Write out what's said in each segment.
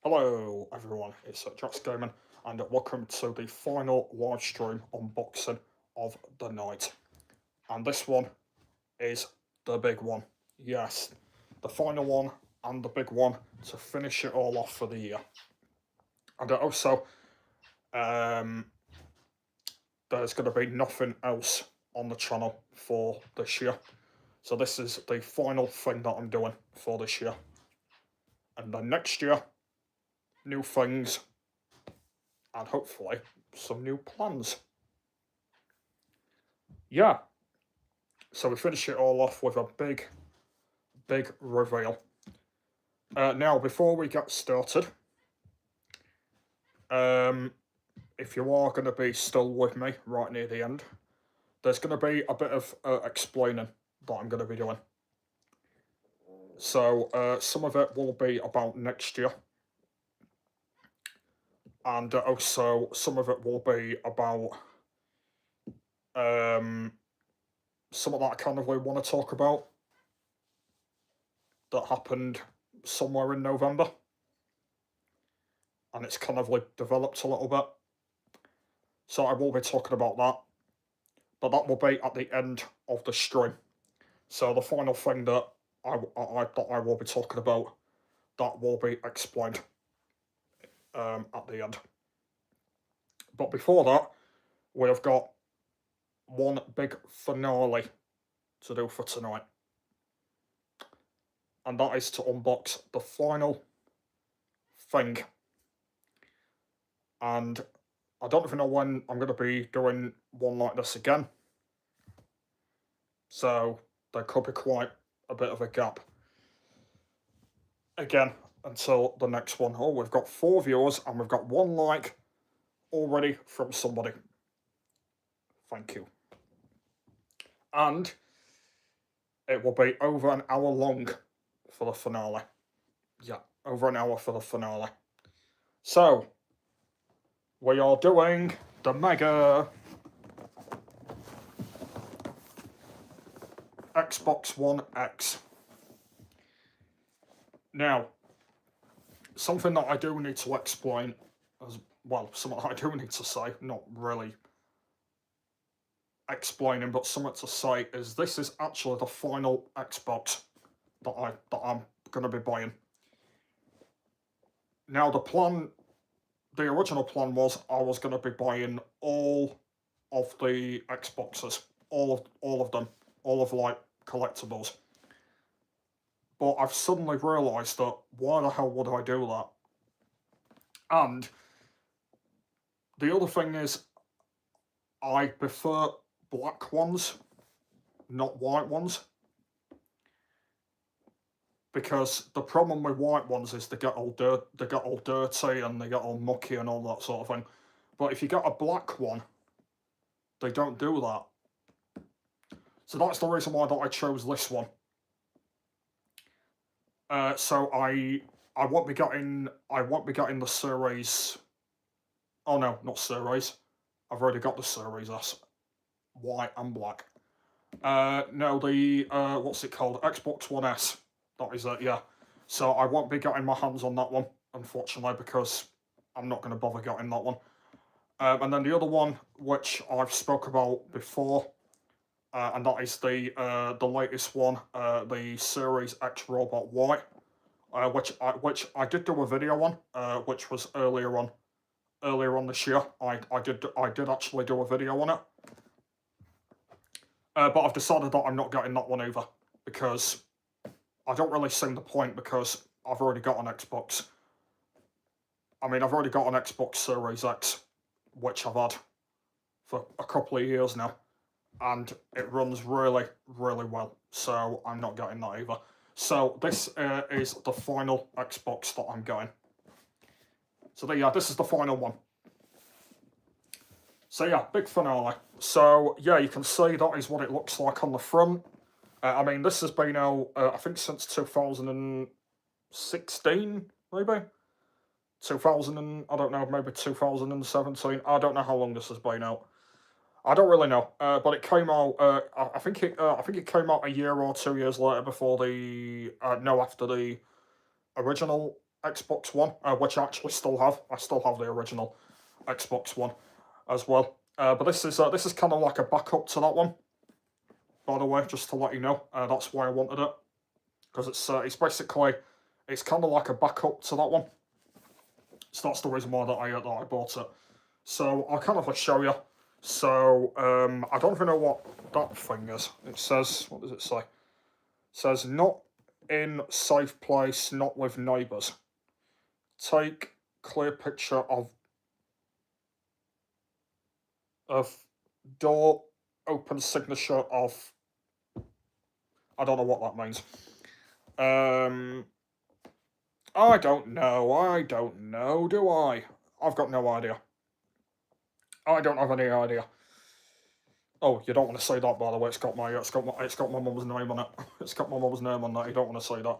Hello everyone, it's Jax Gaming and welcome to the final live stream unboxing of the night. And this one is the big one. Yes, the final one and the big one to finish it all off for the year. And also, um, there's going to be nothing else on the channel for this year. So this is the final thing that I'm doing for this year. And then next year, new things and hopefully some new plans. Yeah, so we finish it all off with a big reveal. Now, before we get started, if you are going to be still with me right near the end, there's going to be a bit of explaining that I'm going to be doing. So some of it will be about next year, and also some of it will be about some of that I kind of want to talk about that happened somewhere in November, and it's kind of developed a little bit. So I will be talking about that, but that will be at the end of the stream. So the final thing that I will be talking about, that will be explained at the end. But before that, we have got one big finale to do for tonight, and that is to unbox the final thing. And I don't even know when I'm going to be doing one like this again, so there could be quite a bit of a gap again until the next one. Oh, we've got 4 viewers and we've got 1 like already from somebody. Thank you. And it will be over an hour long for the finale. Yeah, over an hour for the finale. So, we are doing the Mega Xbox One X. Now, something that I do need to explain as well, something I do need to say, not really explaining, but something to say is this is actually the final Xbox that I'm going to be buying. Now the original plan was I was going to be buying all of the Xboxes, all of them, all of collectibles. But I've suddenly realised that why the hell would I do that? And the other thing is I prefer black ones, not white ones. Because the problem with white ones is they get all dirty and they get all mucky and all that sort of thing. But if you get a black one, they don't do that. So that's the reason why that I chose this one. So I won't be getting the series. Oh no, not series. I've already got the series S, white and black. No, the what's it called? Xbox One S. That is it, yeah. So I won't be getting my hands on that one, unfortunately, because I'm not going to bother getting that one. And then the other one, which I've spoke about before, and that is the latest one, the Series X Robot Y, which I did do a video on, which was earlier on this year. I did actually do a video on it. But I've decided that I'm not getting that one either, because I don't really see the point, because I've already got an Xbox. I mean, I've already got an Xbox Series X, which I've had for a couple of years now, and it runs really, really well, so I'm not getting that either. So this is the final Xbox that I'm getting. So yeah, this is the final one. So yeah, big finale. So yeah, you can see that is what it looks like on the front. I mean, this has been out, I think, since 2016, maybe? 2000 and, I don't know, maybe 2017. I don't know how long this has been out. I don't really know, but it came out. I think it came out a year or 2 years later before the no, after the original Xbox One, which I actually still have. I still have the original Xbox One as well. But this is kind of like a backup to that one. By the way, just to let you know, that's why I wanted it, because it's basically kind of like a backup to that one. So that's the reason why that I bought it. So I'll kind of show you. So I don't even know what that thing is. It says, what does it say? It says not in safe place, not with neighbours. Take clear picture of door open signature of. I don't know what that means. I don't know, do I? I've got no idea. I don't have any idea. Oh, you don't want to say that, by the way. It's got my mum's name on it. It's got my mum's name on that. You don't want to say that.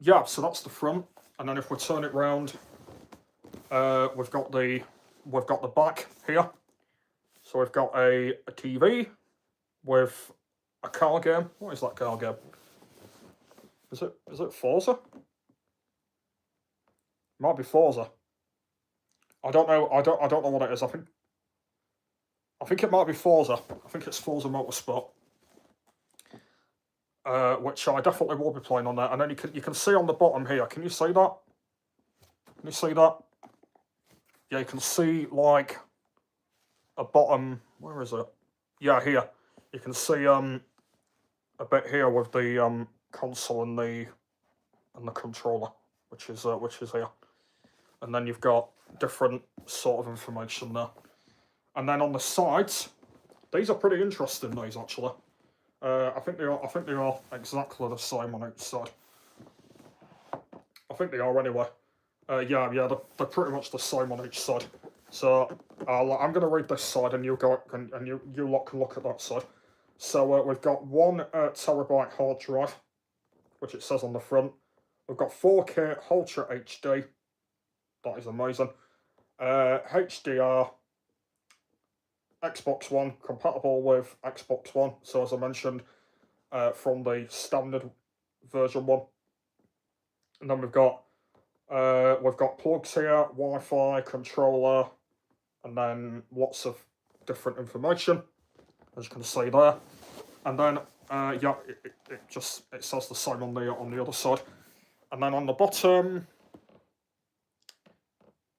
Yeah. So that's the front, and then if we turn it round, we've got the back here. So we've got a TV with a car game. What is that car game? Is it Forza? Might be Forza. I don't know. I don't know what it is. I think it might be Forza. I think it's Forza Motorsport, which I definitely will be playing on there. And then you can see on the bottom here. Can you see that? Can you see that? Yeah, you can see like a bottom. Where is it? Yeah, here. You can see a bit here with the console and the controller, which is here. And then you've got different sort of information there. And then on the sides, these are pretty interesting. These actually, I think they are exactly the same on each side. I think they are anyway. Yeah, they're pretty much the same on each side. So I'm going to read this side, and you go and you lot can look at that side. So we've got 1 terabyte hard drive, which it says on the front. We've got 4K Ultra HD. That is amazing. HDR. Xbox One, compatible with Xbox One. So as I mentioned, from the standard version 1. And then we've got plugs here, Wi-Fi, controller, and then lots of different information, as you can see there. And then yeah, it says the same on the other side. And then on the bottom,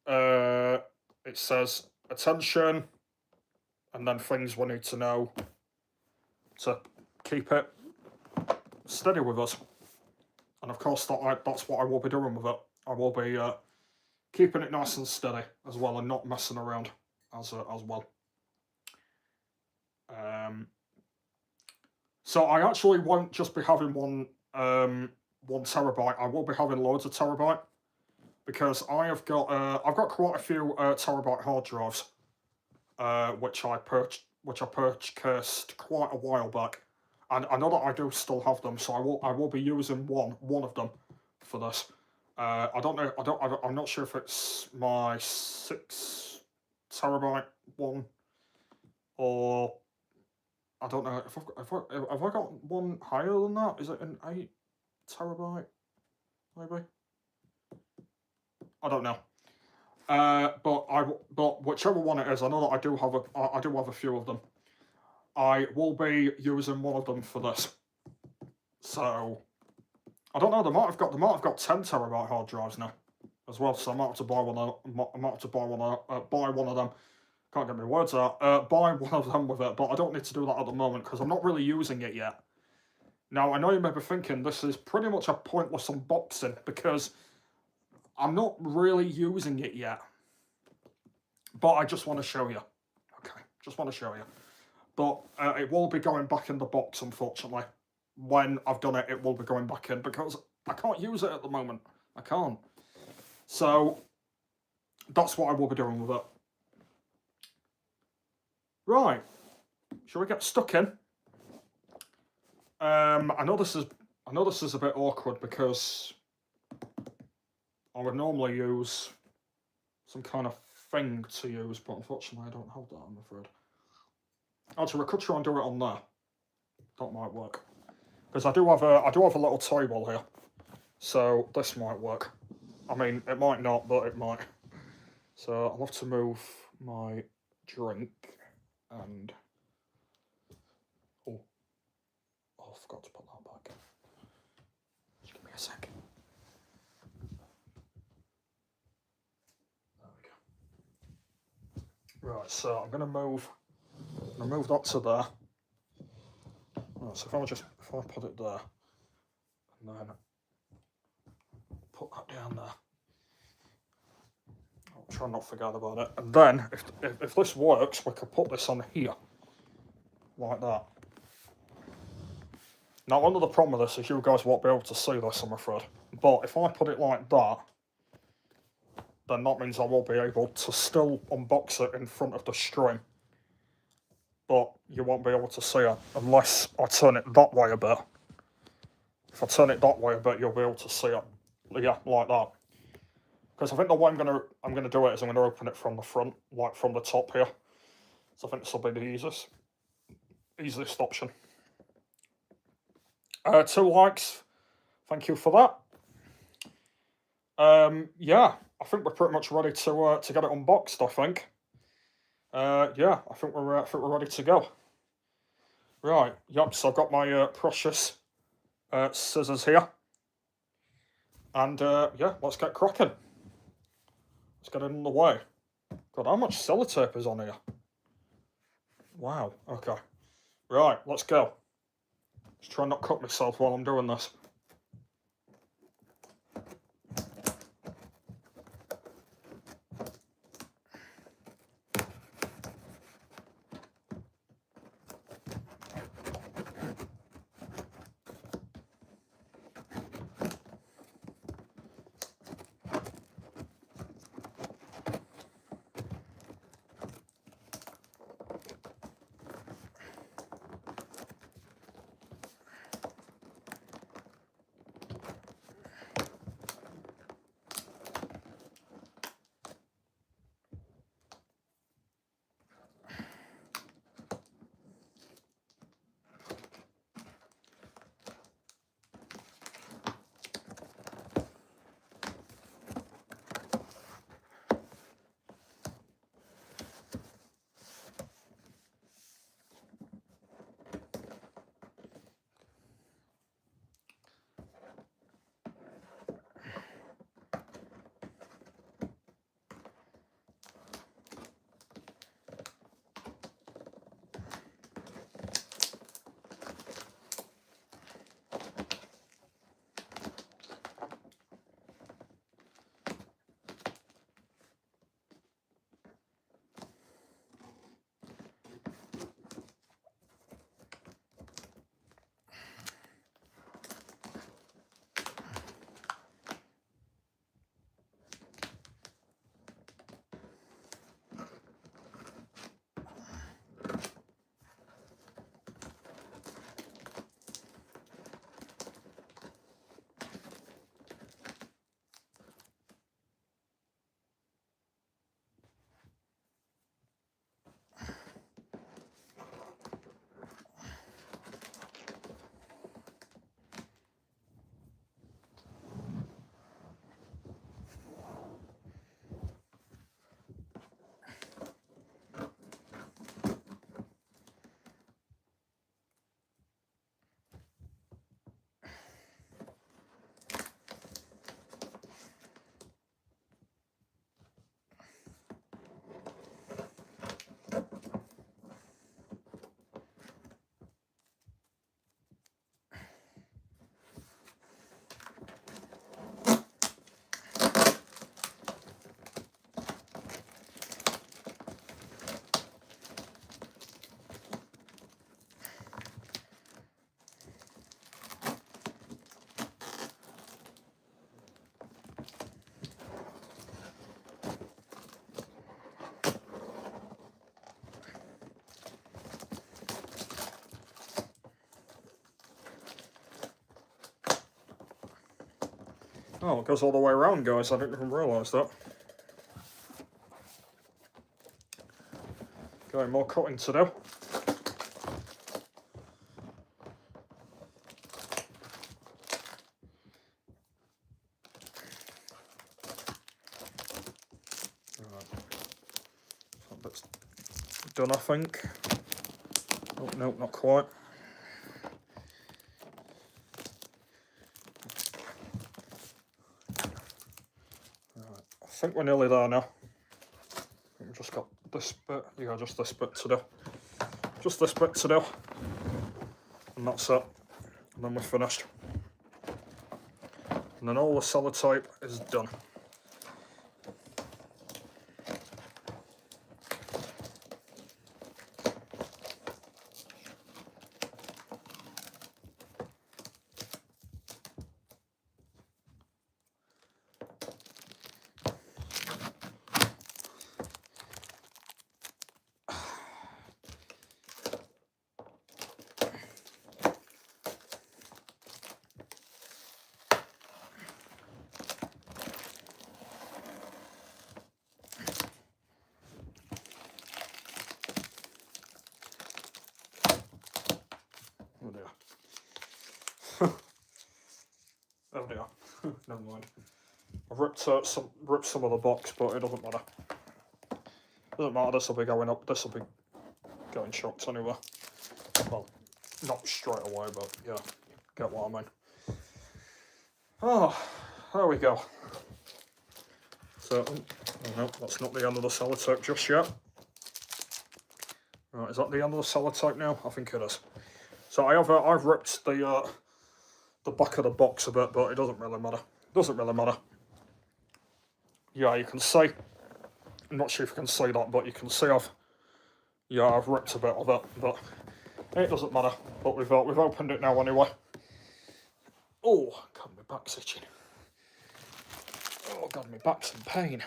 it says attention, and then things we need to know to keep it steady with us. And of course, that's what I will be doing with it. I will be keeping it nice and steady as well, and not messing around as well. So I actually won't just be having 1 terabyte. I will be having loads of terabyte, because I've got quite a few terabyte hard drives, which I purchased quite a while back, and I know that I do still have them. So I will be using one of them for this. I don't know. I'm not sure if it's my 6 terabyte one, or I don't know if have I got one higher than that. Is it an 8 terabyte? Maybe. I don't know. But whichever one it is, I know that I do have a few of them. I will be using one of them for this. So I don't know. They might have got 10 terabyte hard drives now as well. So I might have to buy one of them. Can't get my words out. Buy one of them with it, but I don't need to do that at the moment because I'm not really using it yet. Now I know you may be thinking this is pretty much a pointless unboxing because I'm not really using it yet. But I just want to show you. Okay, just want to show you. But it will be going back in the box, unfortunately. When I've done it, it will be going back in because I can't use it at the moment. I can't. So that's what I will be doing with it. Right. Shall we get stuck in? I know this is a bit awkward because I would normally use some kind of thing to use, but unfortunately I don't have that, I'm afraid. Actually, we could try and do it on there. That might work. Because I do have a little table here. So this might work. I mean, it might not, but it might. So I'll have to move my drink and... Oh, I forgot to put that back. Just give me a sec. There we go. Right, so I'm gonna move that to there. Right, so if I put it there, and then put that down there. I'll try not to forget about it. And then, if this works, we can put this on here, like that. Now, one of the problem with this is you guys won't be able to see this, I'm afraid. But if I put it like that, then that means I will be able to still unbox it in front of the stream. But you won't be able to see it unless I turn it that way a bit. If I turn it that way a bit, you'll be able to see it. Yeah, like that. Because I think the way I'm gonna do it is I'm gonna open it from the front, like from the top here. So I think this will be the easiest option. 2 likes, thank you for that. Yeah, I think we're pretty much ready to get it unboxed. I think. Yeah, I think we're ready to go. Right, yep. So I've got my precious scissors here, and yeah, let's get cracking. Let's get it in the way. God, how much sellotape is on here? Wow. Okay. Right, let's go. Just try not to cut myself while I'm doing this. Oh, it goes all the way around, guys. I didn't even realise that. Okay, more cutting to do. done, I think. Oh, no, not quite. Right, I think we're nearly there now. We've just got this bit, yeah, just this bit to do. Just this bit to do. And that's it. And then we're finished. And then all the sellotape is done. Oh dear. Oh dear. Never mind. I've ripped some of the box, but it doesn't matter. Doesn't matter. This will be going up. This will be getting shocked anyway. Well, not straight away, but yeah, get what I mean. Oh, there we go. So, oh no, that's not the end of the sellotape just yet. Right, is that the end of the sellotape now? I think it is. So I've ripped the back of the box a bit, but it doesn't really matter. Doesn't really matter. Yeah, you can see. I'm not sure if you can see that, but you can see I've ripped a bit of it, but it doesn't matter. But we've opened it now anyway. Oh, God, my back's itching. Oh God, my back's in pain.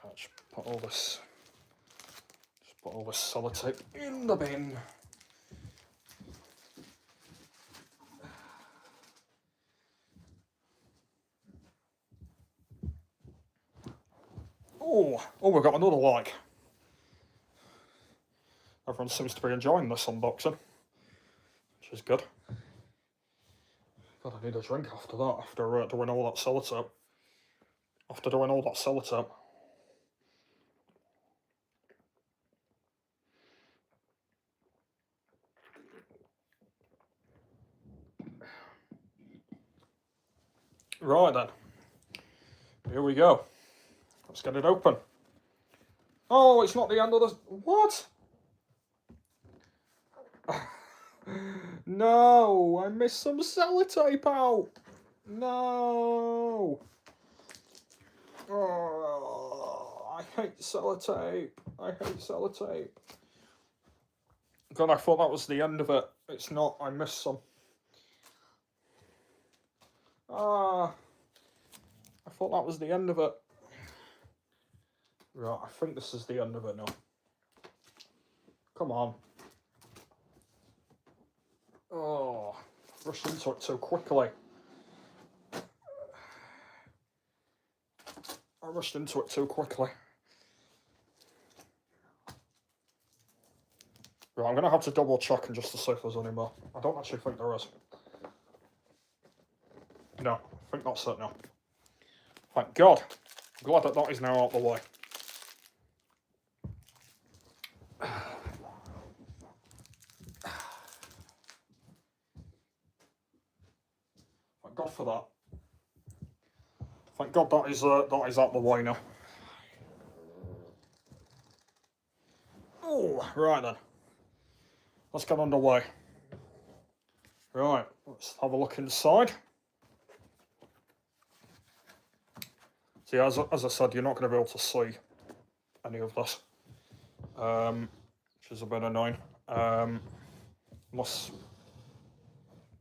Let's put all this sellotape in the bin. Oh, we've got another like. Everyone seems to be enjoying this unboxing, which is good. God, I need a drink after that, after doing all that sellotape. After doing all that sellotape. Right then. Here we go. Let's get it open. Oh, it's not the end of the... What? No, I missed some sellotape out. No. Oh, I hate sellotape. I hate sellotape. God, I thought that was the end of it. It's not. I missed some. Ah, I thought that was the end of it. Right, I think this is the end of it now. Come on. Oh, I rushed into it too quickly. I rushed into it too quickly. Right, I'm going to have to double check and just to see if there's any more. I don't actually think there is. No, I think that's it now. Thank God. I'm glad that is now out of the way. Thank God for that. Thank God that is out of the way now. Oh, right then. Let's get underway. Right, let's have a look inside. See, as I said, you're not going to be able to see any of this, which is a bit annoying. Unless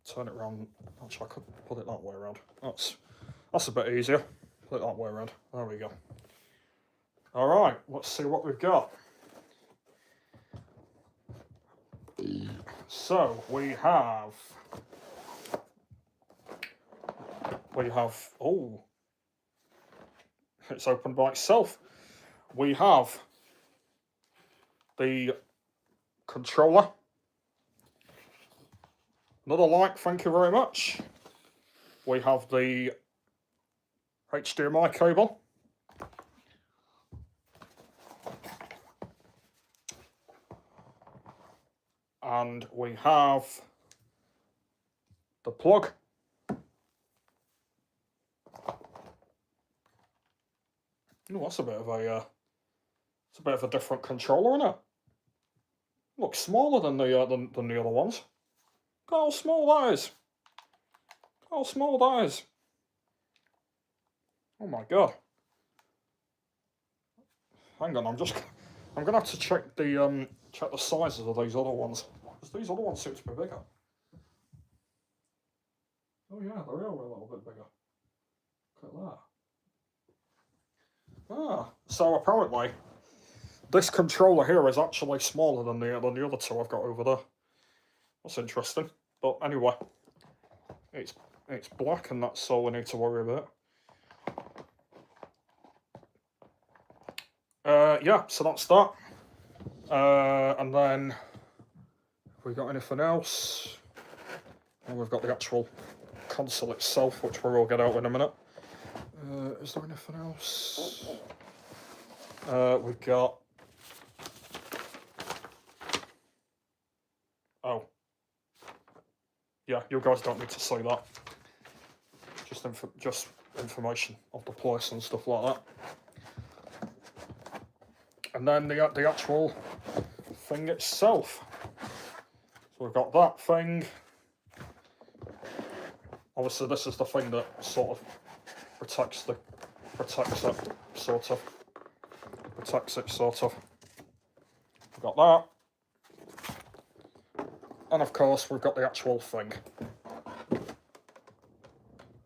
turn it around. Actually, I could put it that way around. That's a bit easier. Put it that way around. There we go. All right, let's see what we've got. So we have. Oh, it's opened by itself. We have the controller. Another like, thank you very much. We have the HDMI cable. And we have the plug. Oh, that's a bit of a it's a bit of a different controller, isn't it? Looks smaller than the than the other ones. Look how small that is. How small that is. Oh my god. Hang on, I'm gonna have to check the sizes of these other ones. Because these other ones seem to be bigger. Oh yeah, they are a little bit bigger. Look at that. Ah, so apparently this controller here is actually smaller than the other two I've got over there. That's interesting. But anyway, it's black, and that's all we need to worry about. Yeah, so that's that. And then, have we got anything else? And we've got the actual console itself, which we'll get out in a minute. Is there anything else? We've got... Oh. Yeah, you guys don't need to see that. Just information of the place and stuff like that. And then the actual thing itself. So we've got that thing. Obviously, this is the thing that sort of protects it, sort of. We've got that. And of course, we've got the actual thing.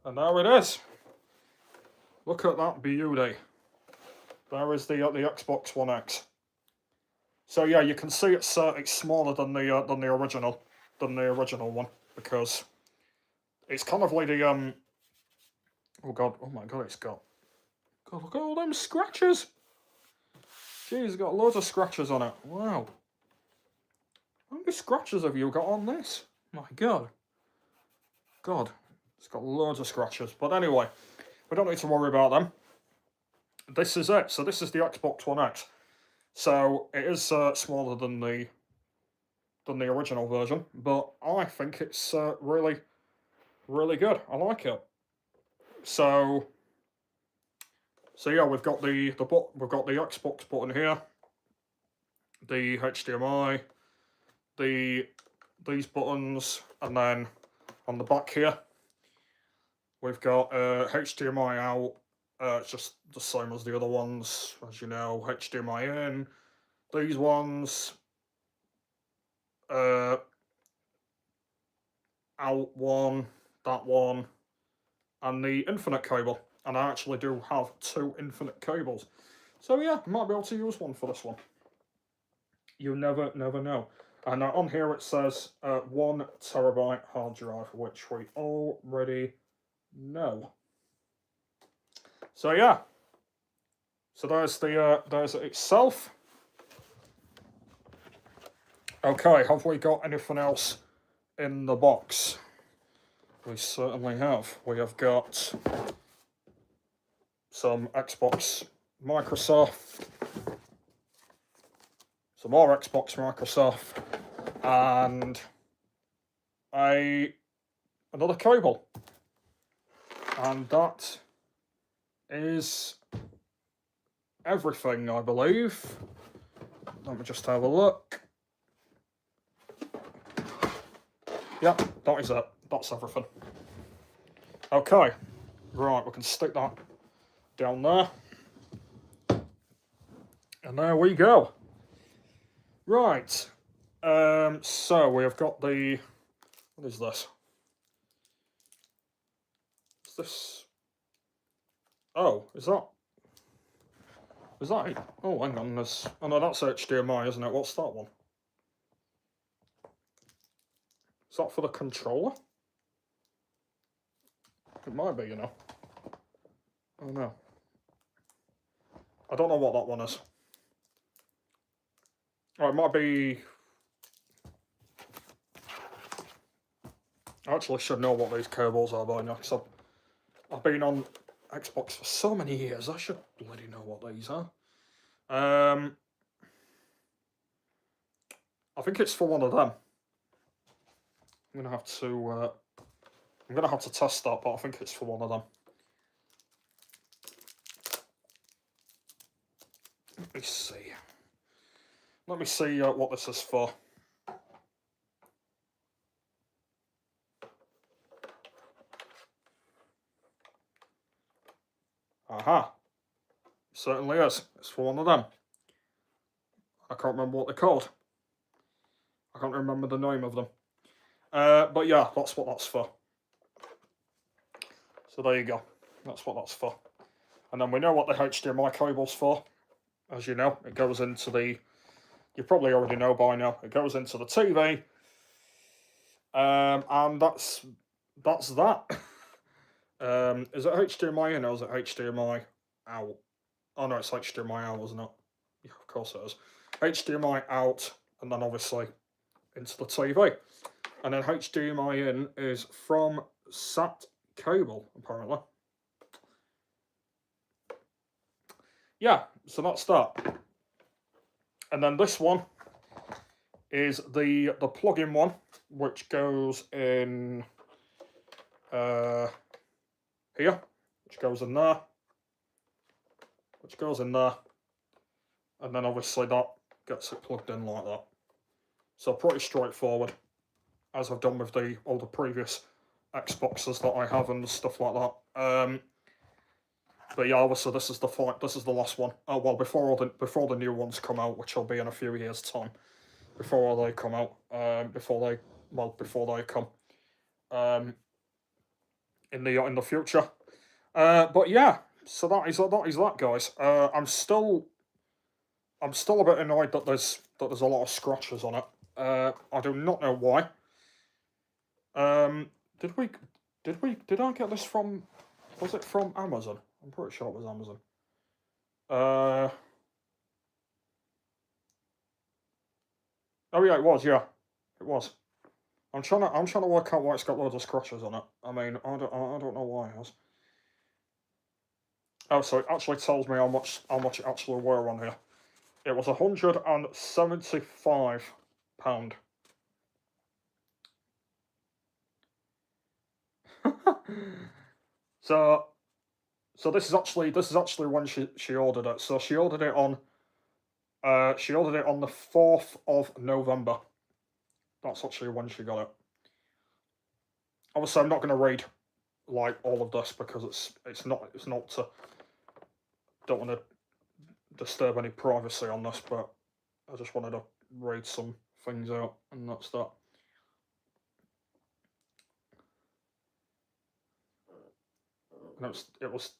And there it is. Look at that beauty. There is the Xbox One X. So yeah, you can see it's smaller than the original one, because it's kind of like the oh my god, it's got look at all them scratches. Jeez, it's got loads of scratches on it. Wow. How many scratches have you got on this? My god. God, it's got loads of scratches. But anyway, we don't need to worry about them. This is it. So this is the Xbox One X. So it is smaller than the original version, but I think it's really, really good. I like it. So yeah, we've got the Xbox button here, the HDMI, these buttons, and then on the back here we've got HDMI out. It's just the same as the other ones, as you know. HDMI in. These ones out one, that one, and the infinite cable. And I actually do have 2 infinite cables. So yeah, might be able to use one for this one. You never know. And on here it says 1 terabyte hard drive, which we already know. So yeah. So there's it itself. Okay, have we got anything else in the box? We certainly have. We have got some Xbox Microsoft, some more Xbox Microsoft, and another cable. And that is everything, I believe. Let me just have a look. Yep, that is it. That's everything. Okay, right, we can stick that down there. And there we go. Right, so we have got the... What is this? Is this... Oh, is that it? Oh, hang on, there's... Oh no, that's HDMI, isn't it? What's that one? Is that for the controller? It might be, you know. Oh no. I don't know what that one is. Oh, it might be... I actually should know what these cables are by now, because I've been on Xbox for so many years. I should bloody know what these are. I think it's for one of them. I'm gonna have to. I'm gonna have to test that, but I think it's for one of them. Let me see. Let me see what this is for. Aha. Certainly is. It's for one of them. I can't remember what they're called. I can't remember the name of them. But yeah, that's what that's for. So there you go. That's what that's for. And then we know what the HDMI cable's for. As you know, it goes into the... You probably already know by now. It goes into the TV. And that's that. Is it HDMI in or is it HDMI out? Oh no, it's HDMI out, isn't it? Yeah, of course it is. HDMI out, and then obviously into the TV. And then HDMI in is from SAT cable, apparently. Yeah, so that's that. And then this one is the plug-in one, which goes in here, which goes in there, which goes in there, and then obviously that gets it plugged in like that. So pretty straightforward, as I've done with all the previous Xboxes that I have and stuff like that. But yeah, obviously this is the last one. Oh well, before the new ones come out, which will be in a few years' time. Before they come out, before they come, in the future. But yeah, so that is that, guys. I'm still a bit annoyed that there's a lot of scratches on it. I do not know why. Did I get this from? Was it from Amazon? I'm pretty sure it was Amazon. Oh yeah, it was. Yeah, it was. I'm trying to work out why it's got loads of scratches on it. I mean, I don't know why it has. Oh, so it actually tells me how much it actually were on here. It was £175. So this is actually when she ordered it. So she ordered it on the 4th of November. That's actually when she got it. Obviously, I'm not going to read like all of this because it's not to, don't want to disturb any privacy on this, but I just wanted to read some things out, and that's that. And it was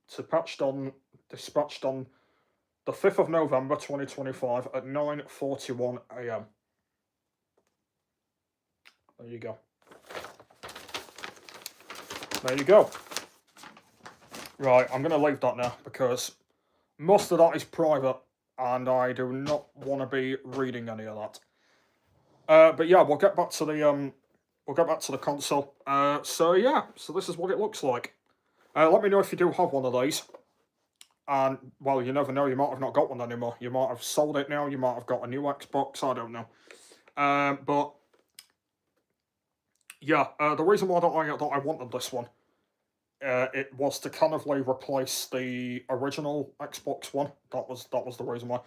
dispatched on the 5th of November 2025 at 9:41 a.m. There you go. There you go. Right, I'm going to leave that now because most of that is private and I do not want to be reading any of that. But yeah, we'll get back to the console. So yeah, so this is what it looks like. Let me know if you do have one of these. And well, you never know, you might have not got one anymore. You might have sold it now. You might have got a new Xbox. I don't know. But yeah, the reason why that I wanted this one, it was to kind of like replace the original Xbox One. That was the reason why.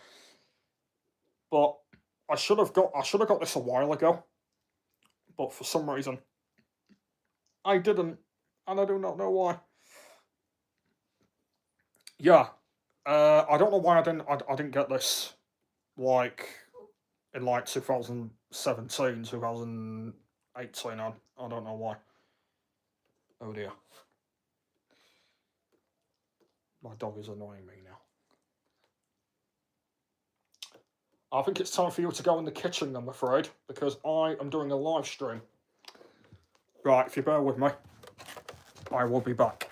But I should have got this a while ago. But for some reason, I didn't, and I do not know why. Yeah, I don't know why I didn't get this like in like 2017, 2018. I don't know why. Oh dear. My dog is annoying me now. I think it's time for you to go in the kitchen, I'm afraid, because I am doing a live stream. Right, if you bear with me, I will be back.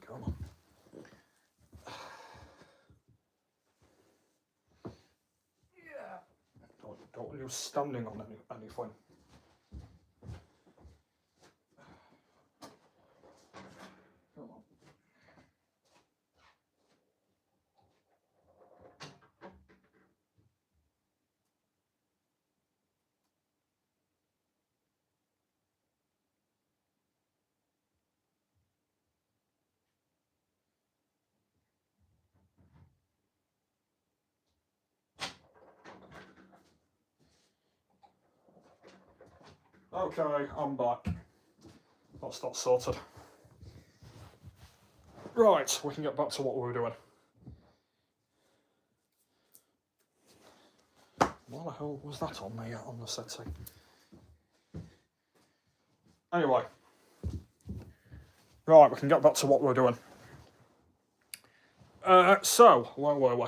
Come on. Yeah. Don't want you standing on anything. Come on. Okay, I'm back. That's that sorted. Right, we can get back to what we were doing. What the hell was that on the setting? Anyway. Right, we can get back to what we're doing. So, where were we?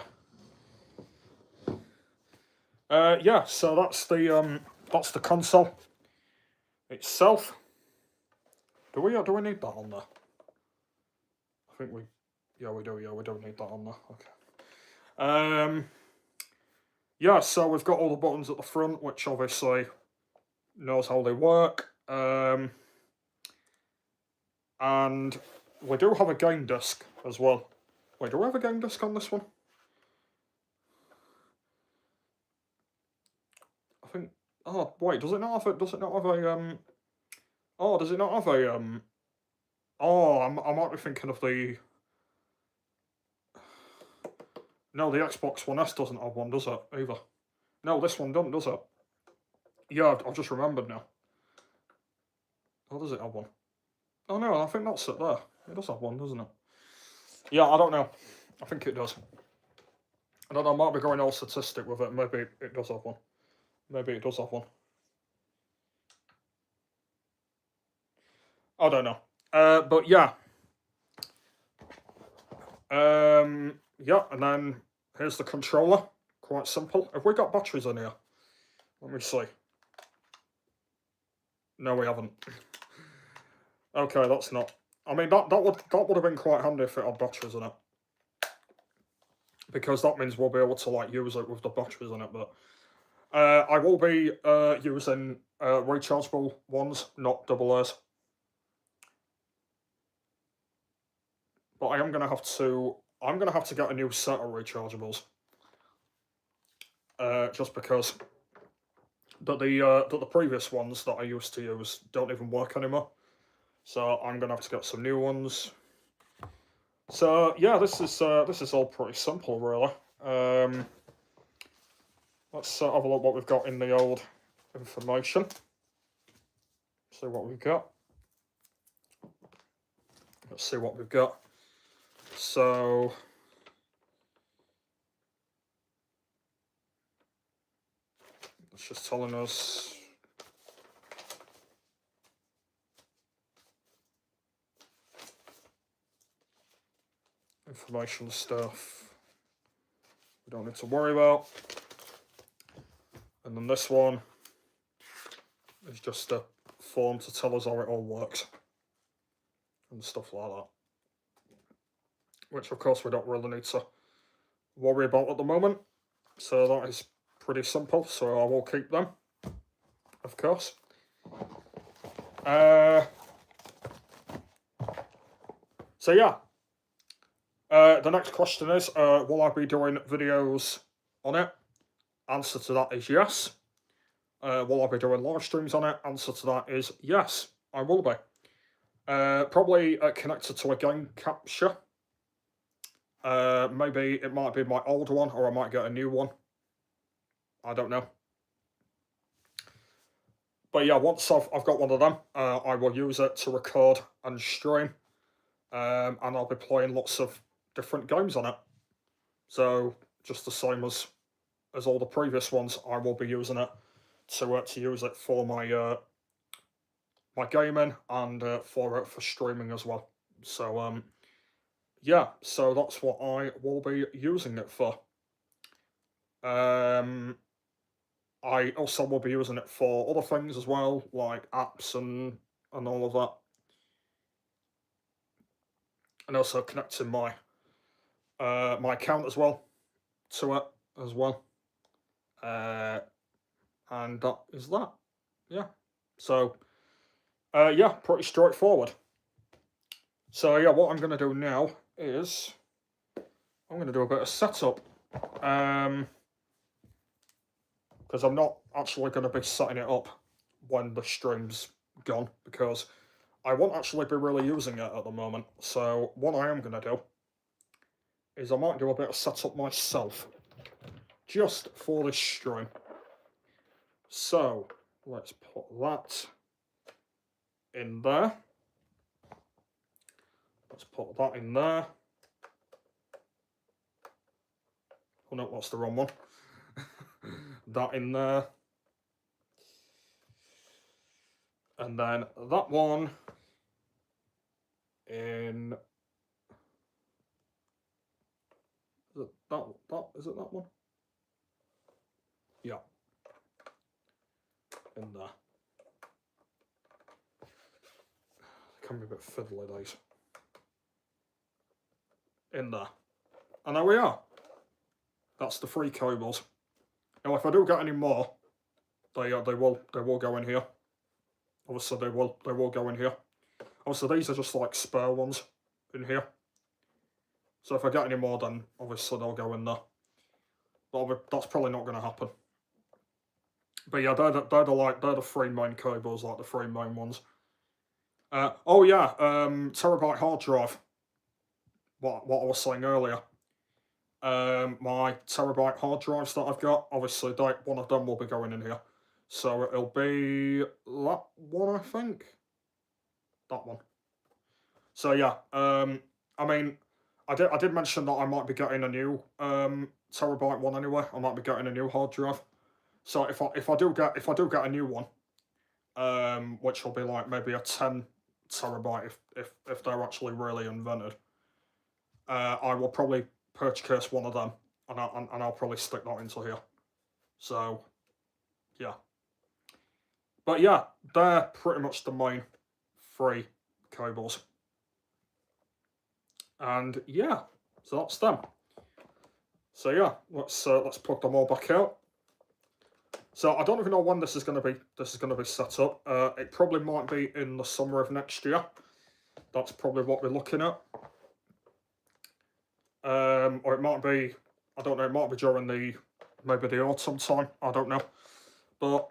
Yeah, so that's the console itself. Do we need that on there? I think we do. Yeah, we do need that on there. Okay. Yeah, so we've got all the buttons at the front, which obviously knows how they work. And we do have a game disc as well. Wait, do we have a game disc on this one? I think. Oh wait, does it not have a? Does it not have a? Oh, does it not have a? Oh, I might be thinking of the. No, the Xbox One S doesn't have one, does it, either? No, this one doesn't, does it? Yeah, I've just remembered now. Oh, does it have one? Oh, no, I think that's it there. It does have one, doesn't it? Yeah, I don't know. I think it does. I don't know, I might be going all statistic with it. Maybe it does have one. Maybe it does have one. I don't know. But yeah. Yeah, and then here's the controller. Quite simple. Have we got batteries in here? Let me see. No, we haven't. Okay, that's not. I mean, that would have been quite handy if it had batteries in it, because that means we'll be able to like use it with the batteries in it. But I will be using rechargeable ones, not double A's. But I'm gonna have to get a new set of rechargeables. Just because the previous ones that I used to use don't even work anymore. So I'm gonna have to get some new ones. So yeah, this is all pretty simple, really. Let's have a look what we've got in the old information. See what we've got. Let's see what we've got. So it's just telling us information stuff we don't need to worry about. And then this one is just a form to tell us how it all works and stuff like that, which of course we don't really need to worry about at the moment. So that is pretty simple, so I will keep them, of course. So yeah, the next question is, will I be doing videos on it? Answer to that is yes. Will I be doing live streams on it? Answer to that is yes, I will be. Probably connected to a game capture. Maybe it might be my old one, or I might get a new one. I don't know. But yeah, once I've got one of them, I will use it to record and stream. And I'll be playing lots of different games on it. So just the same as all the previous ones, I will be using it to use it for my my gaming and for streaming as well. So yeah, so that's what I will be using it for. I also will be using it for other things as well, like apps and all of that. and also connecting my my account as well to it as well. And that is that. Yeah. So yeah, pretty straightforward. So yeah, what I'm going to do now is I'm going to do a bit of setup. Because I'm not actually going to be setting it up when the stream's gone, because I won't actually be really using it at the moment. So what I am going to do is I might do a bit of setup myself, just for this stream. So let's put that in there. Let's put that in there. Oh no, that's the wrong one. That in there. And then that one in... Is it that one? Yeah. In there. It can be a bit fiddly, these. In there. And there we are. That's the 3 cables. Now, if I do get any more, they will go in here. Obviously, they will go in here. Obviously, these are just like spare ones in here. So if I get any more, then obviously they'll go in there. But that's probably not going to happen. But yeah, they're the 3 main cables, like the 3 main ones. Oh yeah, terabyte hard drive. What I was saying earlier. My terabyte hard drives that I've got, obviously one of them will be going in here. So it'll be that one, I think. That one. So yeah, I mean, I did mention that I might be getting a new terabyte one anyway. I might be getting a new hard drive. So if I do get a new one, which will be like maybe a 10 terabyte if they're actually really invented, I will probably purchase one of them, and I'll probably stick that into here. So yeah. But yeah, they're pretty much the main 3 cables. And yeah, so that's them. So yeah, let's plug them all back out. So I don't even know when this is going to be set up. It probably might be in the summer of next year. That's probably what we're looking at. Or it might be, I don't know, it might be during maybe the autumn time. I don't know, but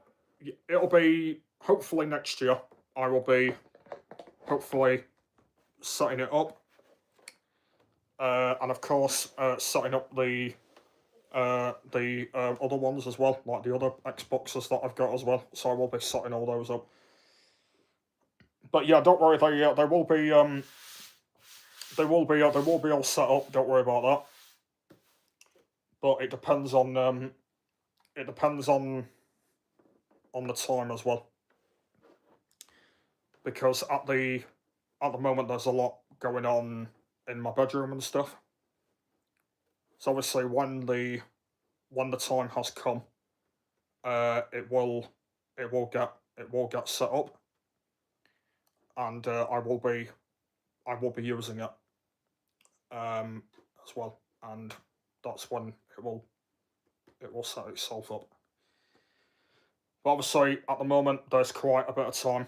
it'll be hopefully next year. I will be hopefully setting it up, and of course setting up the other ones as well, like the other Xboxes that I've got as well. So I will be setting all those up. But yeah, don't worry, they will be all set up. Don't worry about that. But it depends on the time as well, because at the moment there's a lot going on in my bedroom and stuff. So obviously when the time has come, it will get set up, and I will be using it as well, and that's when it will set itself up. But obviously at the moment there's quite a bit of time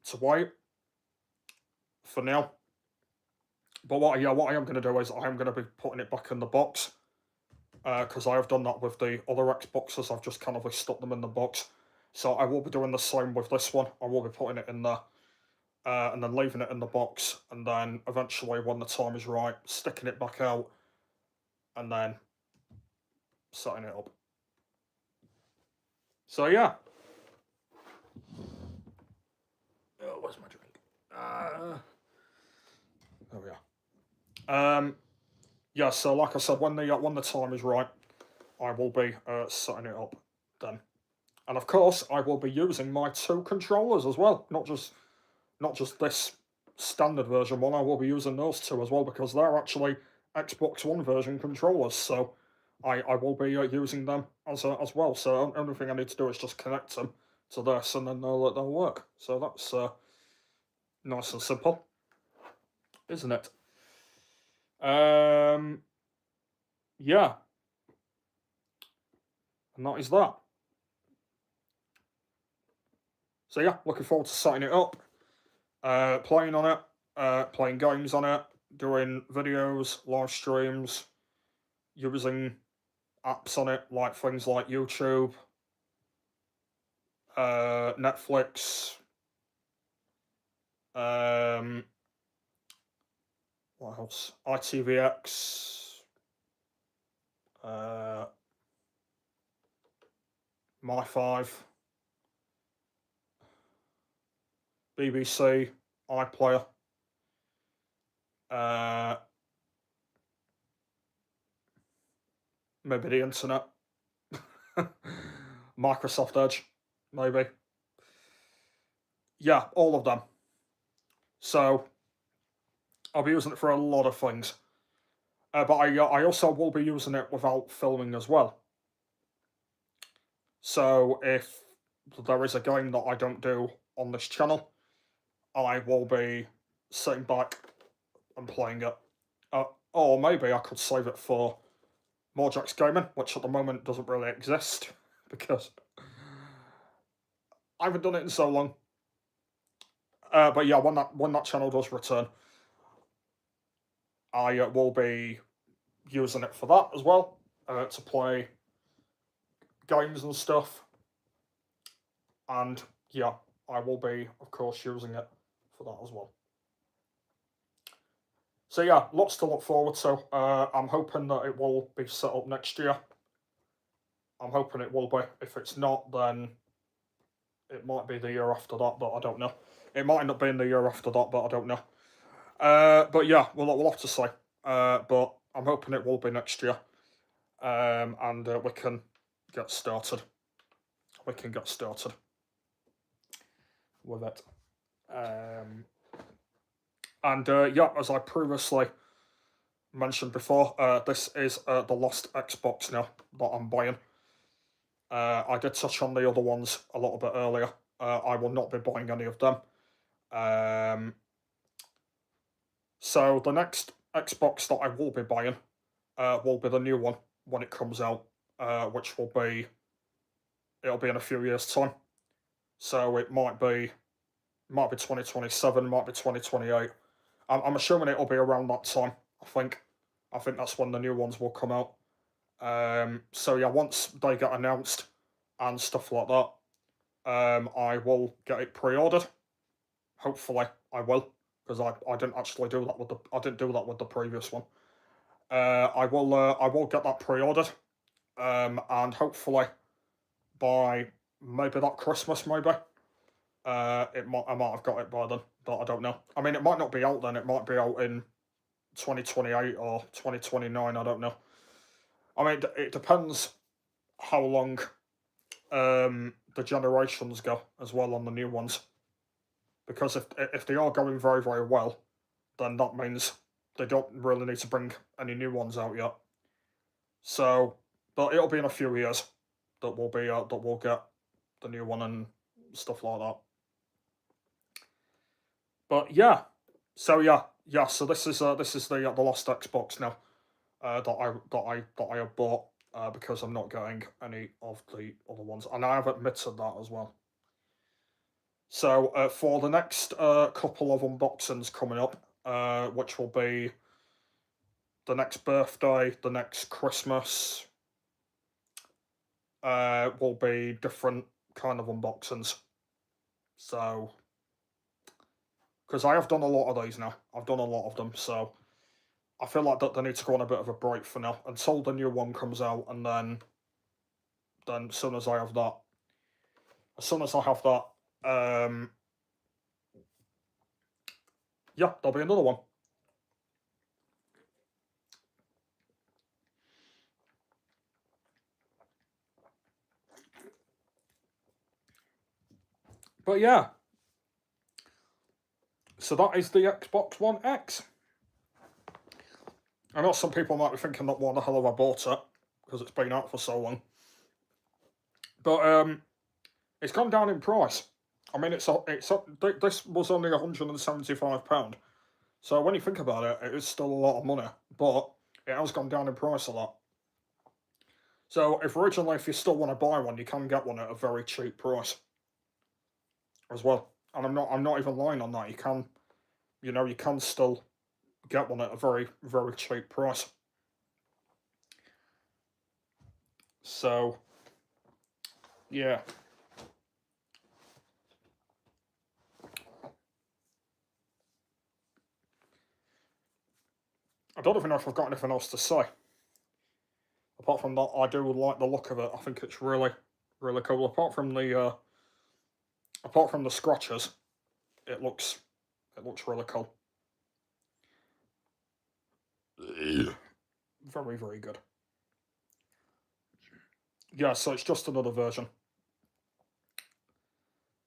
to wait for now. But what I am going to do is I am going to be putting it back in the box, because I have done that with the other Xboxes. I've just kind of stuck them in the box. So I will be doing the same with this one. I will be putting it in there, and then leaving it in the box, and then eventually when the time is right, sticking it back out, and then setting it up. So yeah. Oh, where's my drink? There we are. Yeah, so like I said, when the time is right, I will be setting it up then. And of course, I will be using my 2 controllers as well, not just this standard version one. I will be using those 2 as well, because they're actually Xbox One version controllers. So I will be using them as well. So the only thing I need to do is just connect them to this, and then they'll work. So that's nice and simple, isn't it? Yeah, and that is that. So yeah, looking forward to setting it up, playing on it, playing games on it, doing videos, live streams, using apps on it, like things like YouTube, Netflix, um, what else? ITVX, My5, BBC, iPlayer, uh, maybe the internet, Microsoft Edge, maybe. Yeah, all of them. So I'll be using it for a lot of things. But I also will be using it without filming as well. So if there is a game that I don't do on this channel, I will be sitting back and playing it. Or maybe I could save it for Morjax Gaming, which at the moment doesn't really exist because I haven't done it in so long. But yeah, when that channel does return, I will be using it for that as well, to play games and stuff. And yeah, I will be, of course, using it for that as well. So yeah, lots to look forward to. I'm hoping that it will be set up next year. I'm hoping it will be. If it's not, then it might be the year after that, but I don't know. It might end up being the year after that, but I don't know. But yeah, we'll have to see. But I'm hoping it will be next year, and we can get started. We can get started with it. And yeah, as I previously mentioned before, this is the last Xbox now that I'm buying. I did touch on the other ones a little bit earlier. I will not be buying any of them. So the next Xbox that I will be buying will be the new one when it comes out, which it'll be in a few years' time. So it might be 2027, might be 2028. I'm assuming it'll be around that time. I think that's when the new ones will come out. So yeah, once they get announced and stuff like that, I will get it pre-ordered. Hopefully, I will, because I didn't actually do that with the previous one. I will get that pre-ordered, and hopefully by maybe that Christmas, maybe I might have got it by then, but I don't know. I mean, it might not be out then. It might be out in 2028 or 2029. I don't know. I mean, it depends how long the generations go as well on the new ones. Because if they are going very, very well, then that means they don't really need to bring any new ones out yet. So, but it'll be in a few years that we'll get the new one and stuff like that. But yeah, so yeah. So this is the last Xbox now that I have bought, because I'm not getting any of the other ones, and I have admitted that as well. So for the next couple of unboxings coming up, which will be the next birthday, the next Christmas, will be different kind of unboxings. So, because I have done a lot of these now, I've done a lot of them, so I feel like that they need to go on a bit of a break for now until the new one comes out, and then as soon as I have that, yeah, there'll be another one. But yeah, so that is the Xbox One X. I know some people might be thinking that why the hell have I bought it, because it's been out for so long. But it's gone down in price. I mean, this was only £175, So when you think about it, it is still a lot of money, but it has gone down in price a lot. So if you still want to buy one, you can get one at a very cheap price as well. And I'm not even lying on that. You can still get one at a very, very cheap price. So yeah. I don't even know if I've got anything else to say. Apart from that, I do like the look of it. I think it's really, really cool. Apart from the scratches, it looks really cool. Very, very good. Yeah, so it's just another version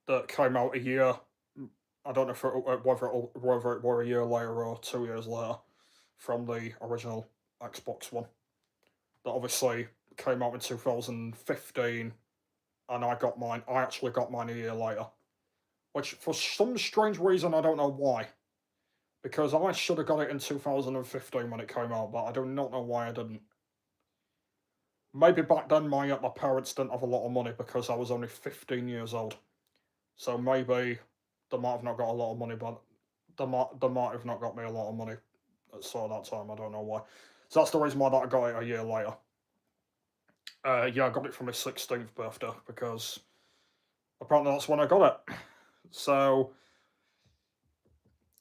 that came out a year. I don't know whether it were a year later or 2 years later from the original Xbox One. That obviously came out in 2015, and I actually got mine a year later. Which, for some strange reason, I don't know why. Because I should have got it in 2015 when it came out, but I do not know why I didn't. Maybe back then my parents didn't have a lot of money because I was only 15 years old. So maybe they might have not got a lot of money, but they might have not got me a lot of money at sort of that time. I don't know why. So that's the reason why that I got it a year later. Yeah, I got it for my 16th birthday because apparently that's when I got it. So,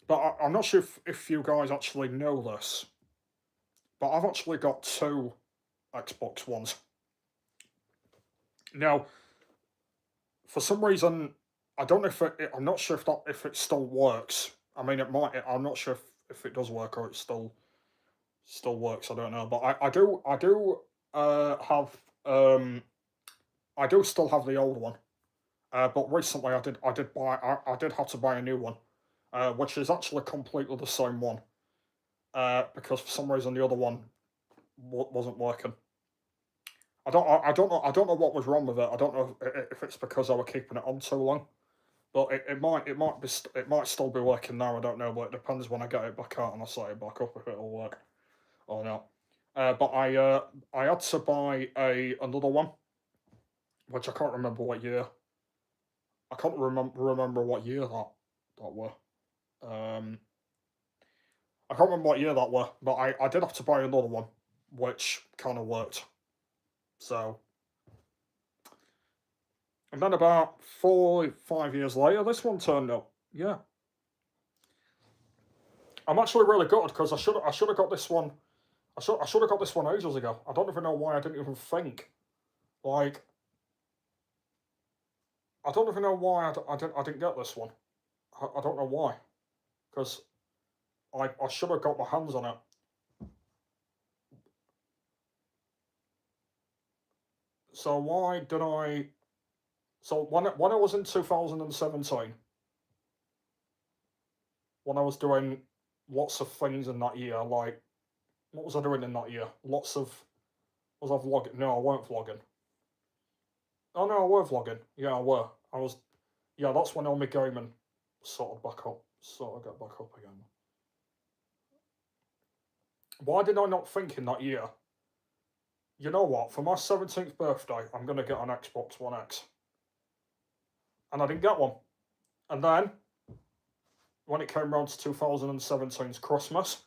but I'm not sure if you guys actually know this, but I've actually got two Xbox Ones. Now, for some reason, I don't know I'm not sure if it still works. I mean, it might. I'm not sure if it does work or it still works. I don't know, but have I do still have the old one. But recently I did have to buy a new one, which is actually completely the same one. Because for some reason the other one wasn't working. I don't know what was wrong with it. I don't know if it's because I were keeping it on too long. But it might still be working now. I don't know, but it depends when I get it back out and I set it back up if it'll work or not. But I had to buy another one, which I can't remember what year. I can't remember what year that were. Um, I can't remember what year that were, but I did have to buy another one, which kind of worked. So, and then about 4 5 years later, this one turned up. Yeah, I'm actually really gutted because I should have got this one. I should have got this one ages ago. I don't even know why I didn't even think. Like, I don't even know why I didn't get this one. I don't know why, because I should have got my hands on it. So why did I? So when I was in 2017, when I was doing lots of things in that year, like what was I doing in that year? Lots of was I vlogging? No, I weren't vlogging. Oh no, I were vlogging. Yeah, I were. I was. Yeah, that's when all my gaming sort of got back up again. Why did I not think in that year? You know what? For my 17th birthday, I'm gonna get an Xbox One X, and I didn't get one. And then when it came round to 2017's Christmas,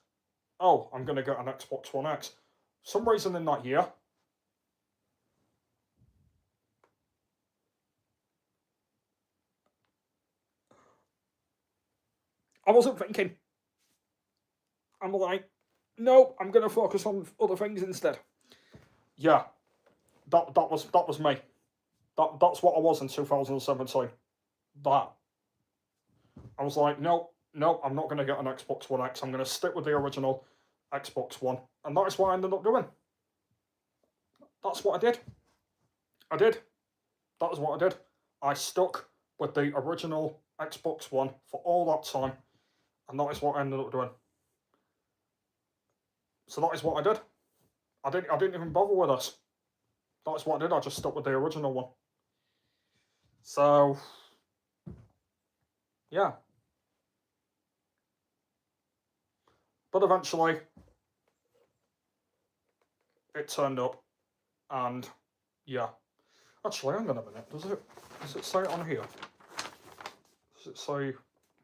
oh, I'm gonna get an Xbox One X. For some reason in that year, I wasn't thinking. I'm like, no, I'm gonna focus on other things instead. Yeah, that was me. That's what I was in 2017. That I was like, no, no, I'm not gonna get an Xbox One X. I'm gonna stick with the original Xbox One, and that is what I ended up doing. That's what I did. I did. That was what I did. I stuck with the original Xbox One for all that time, and that is what I ended up doing. So that is what I did. I didn't even bother with this. That's what I did. I just stuck with the original one. So yeah. But eventually, it turned up, and yeah. Actually, hang on a minute. Does it say it on here? Does it say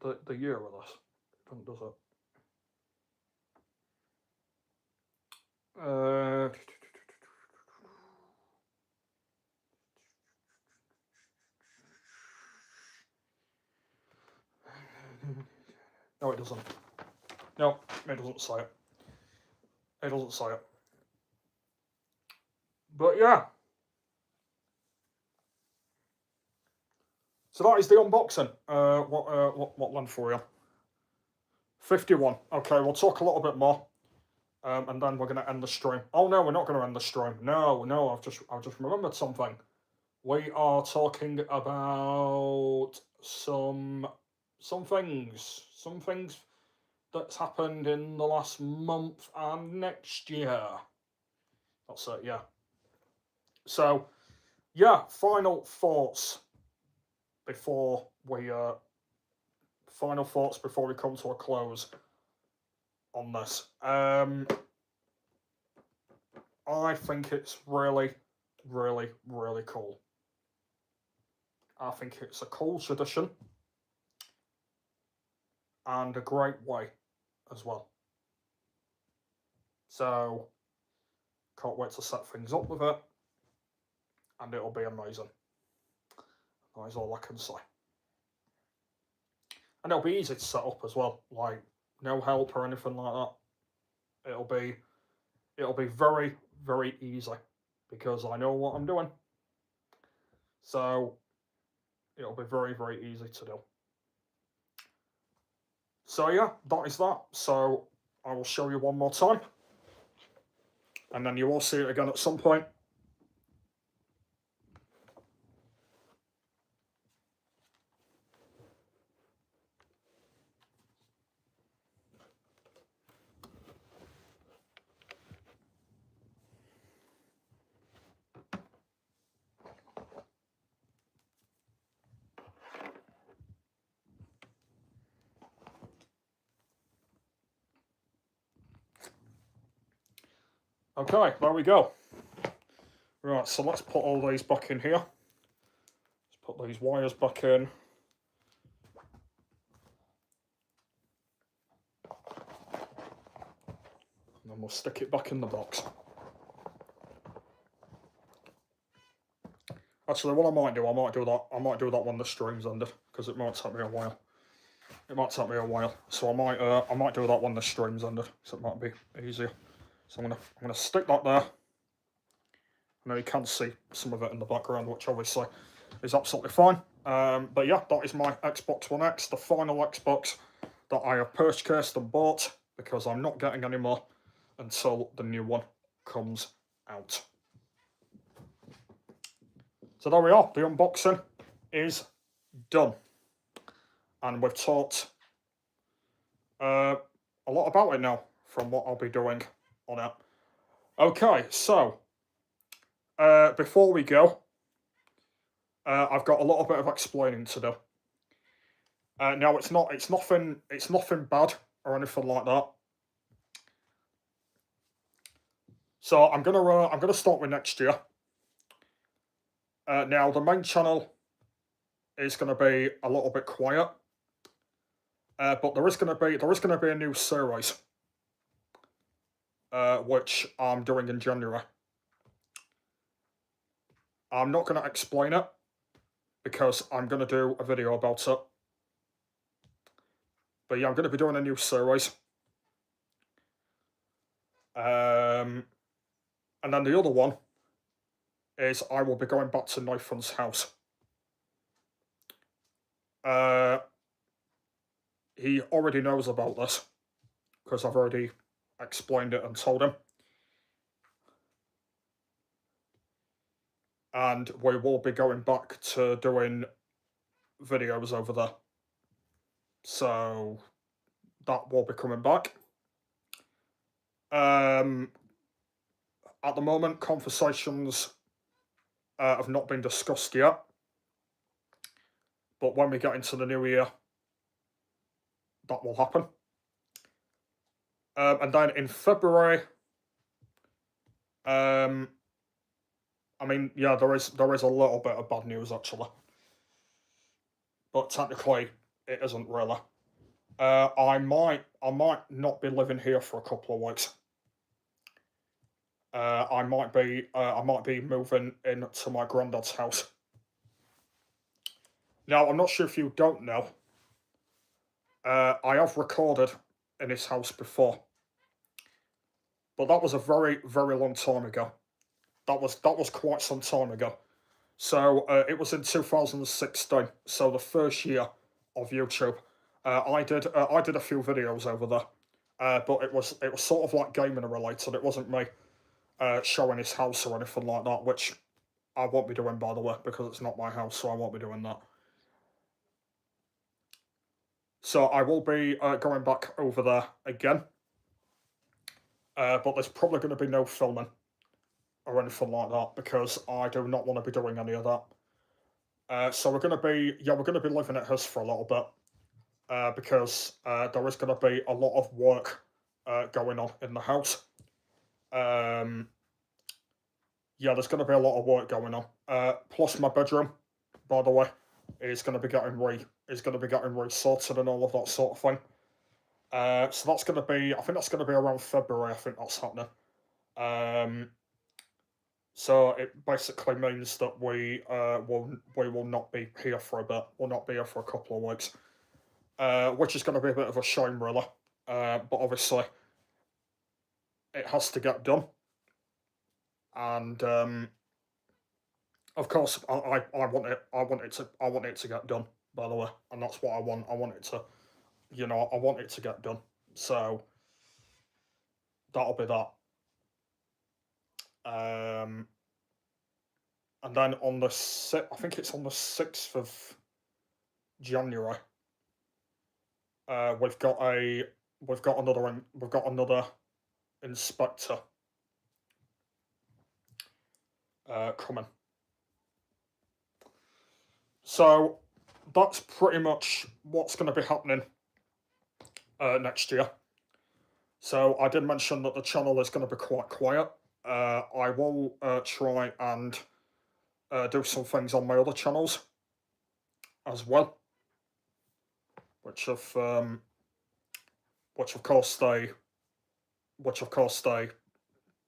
the year of this? It doesn't, does it? No, it doesn't. No, it doesn't say it. It doesn't say it. But yeah. So that is the unboxing. What length for you? 51. Okay, we'll talk a little bit more. And then we're going to end the stream. Oh no, we're not going to end the stream. No, I've just remembered something. We are talking about some things that's happened in the last month and next year. That's it, yeah. So, yeah, final thoughts before we come to a close on this. I think it's really, really, really cool. I think it's a cool tradition and a great way as well. So, can't wait to set things up with it, and it'll be amazing. That is all I can say. And it'll be easy to set up as well, like no help or anything like that. It'll be very, very easy because I know what I'm doing. So it'll be very, very easy to do. So yeah, that is that. So I will show you one more time, and then you will see it again at some point. Okay, there we go. Right, so let's put all these back in here. Let's put these wires back in. And then we'll stick it back in the box. Actually, what I might do that when the stream's ended, because it might take me a while. So I might do that when the stream's ended, so it might be easier. So I'm gonna stick that there. I know you can see some of it in the background, which obviously is absolutely fine. But yeah, that is my Xbox One X, the final Xbox that I have purchased and bought, because I'm not getting any more until the new one comes out. So there we are, the unboxing is done. And we've talked a lot about it now, from what I'll be doing on it. Okay, so before we go, I've got a little bit of explaining to do. Now it's nothing bad or anything like that. So I'm gonna start with next year. Now the main channel is gonna be a little bit quiet, but there is gonna be a new series, which I'm doing in January. I'm not gonna explain it because I'm gonna do a video about it. But yeah, I'm gonna be doing a new series. And then the other one is I will be going back to Nathan's house. He already knows about this because I've already explained it and told him. And we will be going back to doing videos over there. So that will be coming back. At the moment, conversations have not been discussed yet. But when we get into the new year, that will happen. And then in February, um, I mean, yeah, there is a little bit of bad news actually, but technically it isn't really. I might not be living here for a couple of weeks. I might be moving into my granddad's house. Now, I'm not sure if you don't know, I have recorded in his house before, but that was a very, very long time ago. That was quite some time ago. So it was in 2016. So the first year of YouTube, I did a few videos over there, but it was sort of like gaming related. It wasn't me showing his house or anything like that, which I won't be doing, by the way, because it's not my house, so I won't be doing that. So I will be going back over there again, but there's probably going to be no filming or anything like that because I do not want to be doing any of that. So we're going to be living at his for a little bit because there is going to be a lot of work going on in the house. Um, yeah, there's going to be a lot of work going on. Plus, my bedroom, by the way, is going to be getting resorted and all of that sort of thing. So that's going to be, I think that's going to be around February. I think that's happening. Um, so it basically means that we will not be here for a bit. We'll not be here for a couple of weeks, which is going to be a bit of a shame, really. But obviously, it has to get done, and of course, I want it. I want it to get done. By the way, and that's what I want. I want it to, I want it to get done. So that'll be that. Um, and then I think it's on the 6th of January. Uh, we've got a we've got another inspector coming. So that's pretty much what's going to be happening next year. So I did mention that the channel is going to be quite quiet. I will try and do some things on my other channels as well, which of which of course they they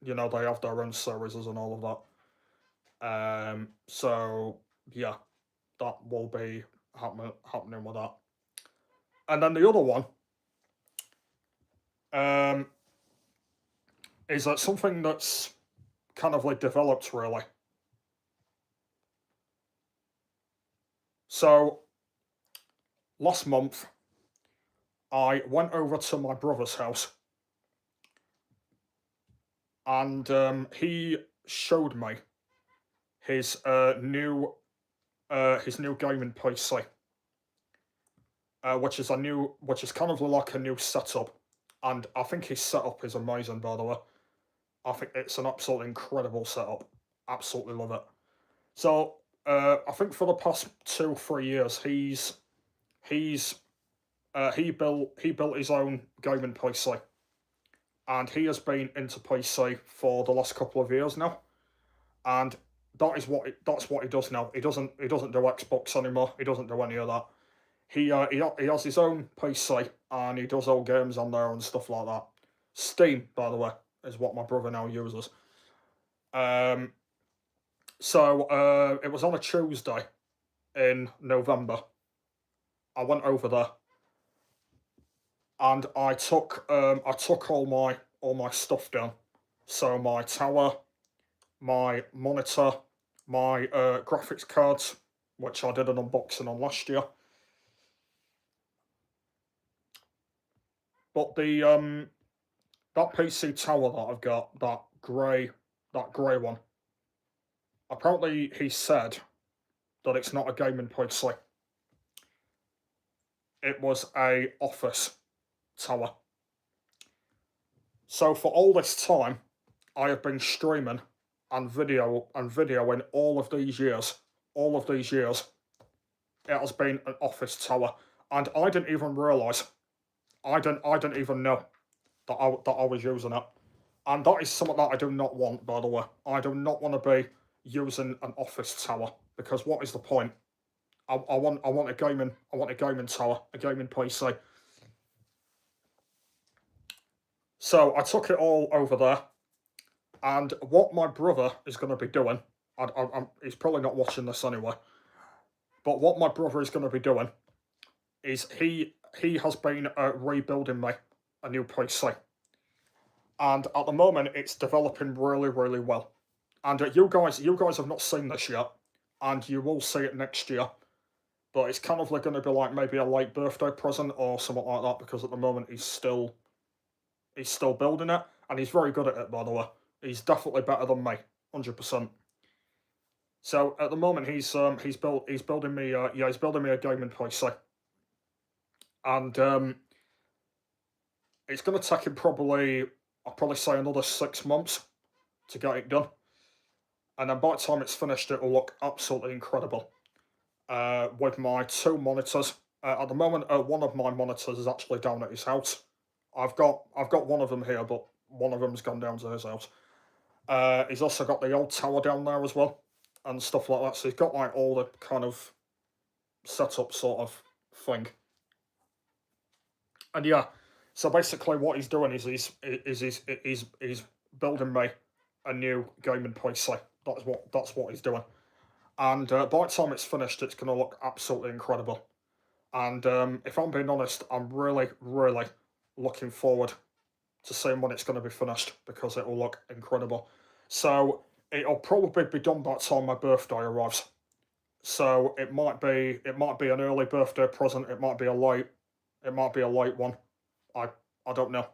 have their own series and all of that. So yeah, that will be happening with that. And then the other one um, is that something that's kind of like developed really. So last month, I went over to my brother's house, and he showed me his new gaming PC, which is kind of like a new setup, and I think his setup is amazing. By the way, I think it's an absolutely incredible setup. Absolutely love it. So I think for the past 2 3 years, he built his own gaming PC, and he has been into PC for the last couple of years now, and that's what he does now. He doesn't do Xbox anymore. He doesn't do any of that. He has his own PC and he does all games on there and stuff like that. Steam, by the way, is what my brother now uses. Um, so it was on a Tuesday in November. I went over there and I took all my stuff down. So my tower, my monitor, my graphics cards, which I did an unboxing on last year. But the that PC tower that I've got, that grey one, apparently he said that it's not a gaming PC. It was a office tower. So for all this time, I have been streaming and videoing all of these years, it has been an office tower, and I didn't even realise, I didn't even know that I was using it. And that is something that I do not want, by the way. I do not want to be using an office tower, because what is the point? I want a gaming tower, a gaming PC. So I took it all over there, and what my brother is going to be doing, he's probably not watching this anyway, but what my brother is going to be doing is he has been rebuilding me a new PC, and at the moment it's developing really, really well. And you guys have not seen this yet, and you will see it next year. But it's kind of like going to be like maybe a late birthday present or something like that, because at the moment he's still building it, and he's very good at it, by the way. He's definitely better than me, 100%. So at the moment he's building me a gaming PC, and it's going to take him I'll probably say another 6 months to get it done, and then by the time it's finished, it will look absolutely incredible. With my 2 monitors. At the moment, one of my monitors is actually down at his house. I've got one of them here, but one of them's gone down to his house. He's also got the old tower down there as well, and stuff like that. So he's got like all the kind of setup sort of thing. And yeah, so basically what he's doing is he's building me a new gaming PC. That's what he's doing. And by the time it's finished, it's going to look absolutely incredible. And if I'm being honest, I'm really, really looking forward to seeing when it's going to be finished, because it will look incredible. So it'll probably be done by the time my birthday arrives. So it might be an early birthday present. It might be a late one. I don't know.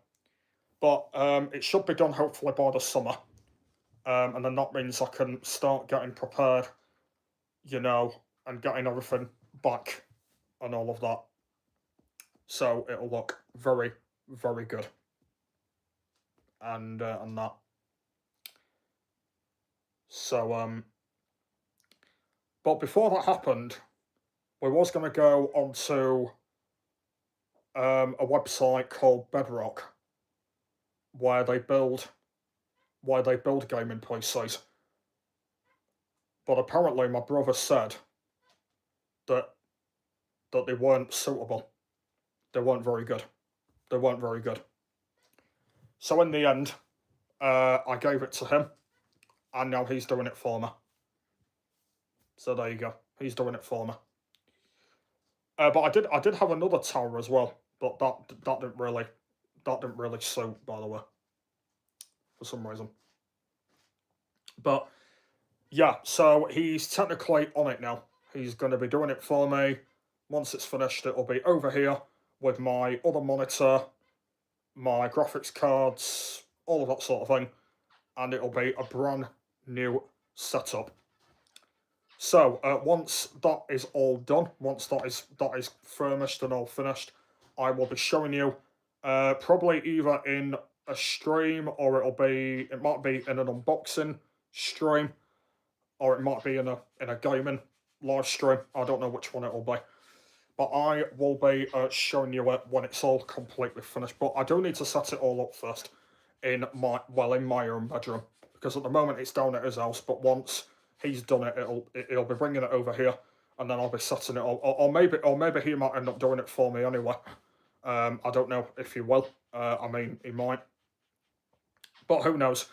But it should be done hopefully by the summer. And then that means I can start getting prepared, and getting everything back and all of that. So it'll look very, very good. And that. So but before that happened, we was going to go onto a website called Bedrock, where they build gaming PCs. But apparently my brother said that they weren't suitable. They weren't very good. So in the end, I gave it to him, and now he's doing it for me. So there you go. He's doing it for me. But I did have another tower as well, but that didn't really suit, by the way, for some reason. But yeah, so he's technically on it now. He's going to be doing it for me. Once it's finished, it'll be over here with my other monitor, my graphics cards, all of that sort of thing, and it'll be a brand new setup. So once that is all done, once that is furnished and all finished, I will be showing you probably either in a stream, or it might be in an unboxing stream, or it might be in a gaming live stream. I don't know which one it will be, but I will be showing you it when it's all completely finished. But I do need to set it all up first in my own bedroom, because at the moment it's down at his house. But once he's done it, he'll be bringing it over here, and then I'll be setting it up. Or maybe he might end up doing it for me anyway. I don't know if he will. I mean, he might, but who knows?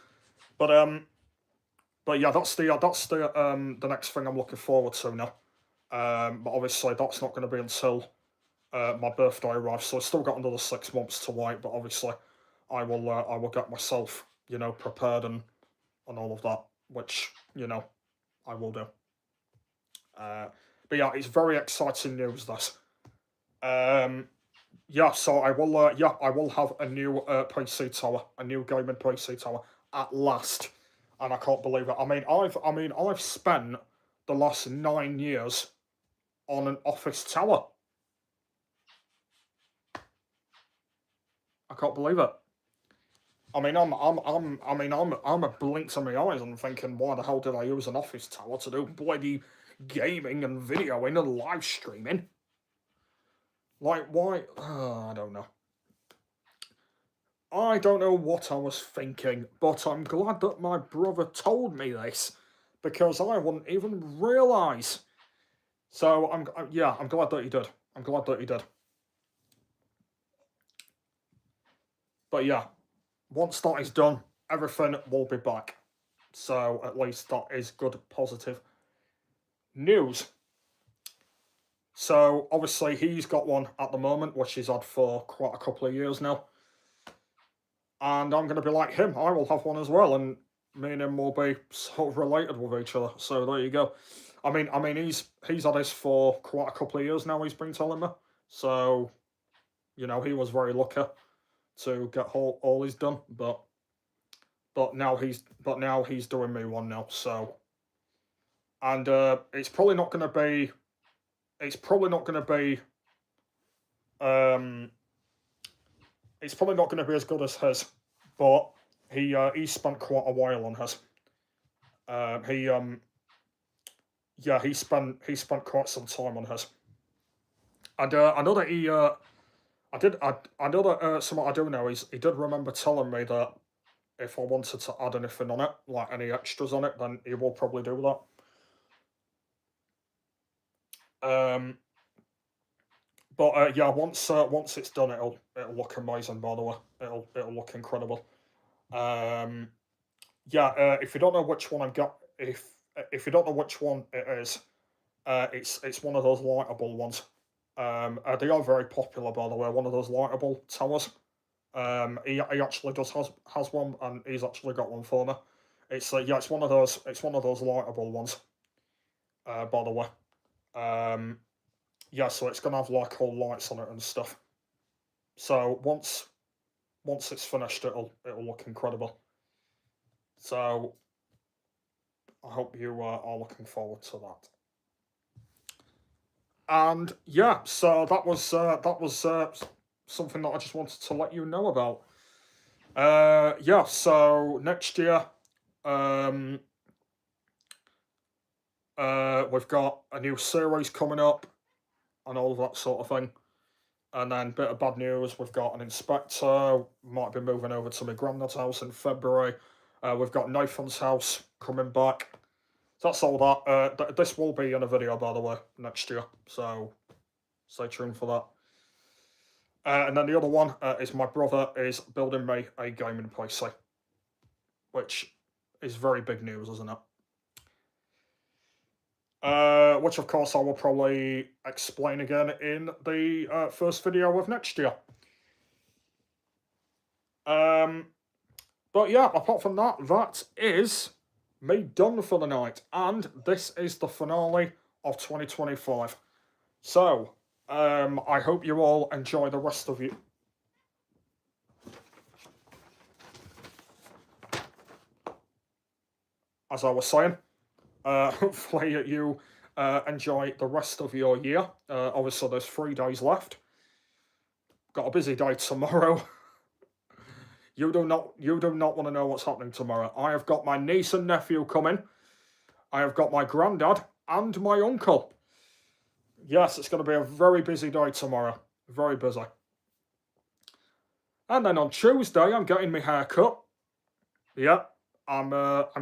But yeah, that's the next thing I'm looking forward to now. But obviously that's not going to be until my birthday arrives, so I've still got another 6 months to wait. But obviously, I will get myself, prepared and all of that, which I will do. But yeah, it's very exciting news, this. Yeah, so I will have a new PC tower, a new gaming PC tower at last, and I can't believe it. I've spent the last 9 years on an office tower. I can't believe it. I'm a blink to my eyes and thinking, why the hell did I use an office tower to do bloody gaming and videoing and live streaming? Like, why? I don't know. I don't know what I was thinking, but I'm glad that my brother told me this because I wouldn't even realise. So yeah, I'm glad that he did. I'm glad that he did. But yeah, once that is done, everything will be back. So at least that is good, positive news. So obviously he's got one at the moment, which he's had for quite a couple of years now. And I'm going to be like him. I will have one as well, and me and him will be sort of related with each other. So there you go. I mean, he's had this for quite a couple of years now. He's been telling me. So, you know, he was very lucky to get all he's done, but now he's doing me one now. So, and it's probably not going to be. It's probably not going to be. Um, it's probably not going to be as good as his, but he spent quite a while on his. He yeah, he spent quite some time on his. And I know that I know that something I do know is he did remember telling me that if I wanted to add anything on it, like any extras on it, then he will probably do that. But yeah, once it's done, it'll look amazing. By the way, it'll look incredible. Um, yeah, if you don't know which one I've got, if you don't know which one it is, it's one of those lightable ones. They are very popular, by the way. One of those lightable towers. He actually does has one, and he's actually got one for me. It's yeah, it's one of those. It's one of those lightable ones. By the way. Yeah, so it's gonna have like all lights on it and stuff. So once it's finished, it'll look incredible. So I hope you are looking forward to that. And yeah, so that was something that I just wanted to let you know about. Yeah, so next year, um, we've got a new series coming up and all of that sort of thing. And then, bit of bad news, we've got an inspector, might be moving over to my granddad's house in February. We've got Nathan's house coming back. So that's all that. This will be in a video, by the way, next year. So stay tuned for that. And then the other one is my brother is building me a gaming PC, which is very big news, isn't it? Which of course I will probably explain again in the first video of next year. But yeah, apart from that, that is me done for the night, and this is the finale of 2025. So, I hope you all enjoy the rest of you. As I was saying, hopefully you enjoy the rest of your year. Obviously, there's 3 days left. Got a busy day tomorrow. You do not want to know what's happening tomorrow. I have got my niece and nephew coming. I have got my granddad and my uncle. Yes, it's going to be a very busy day tomorrow. Very busy. And then on Tuesday, I'm getting my hair cut. Yeah, I'm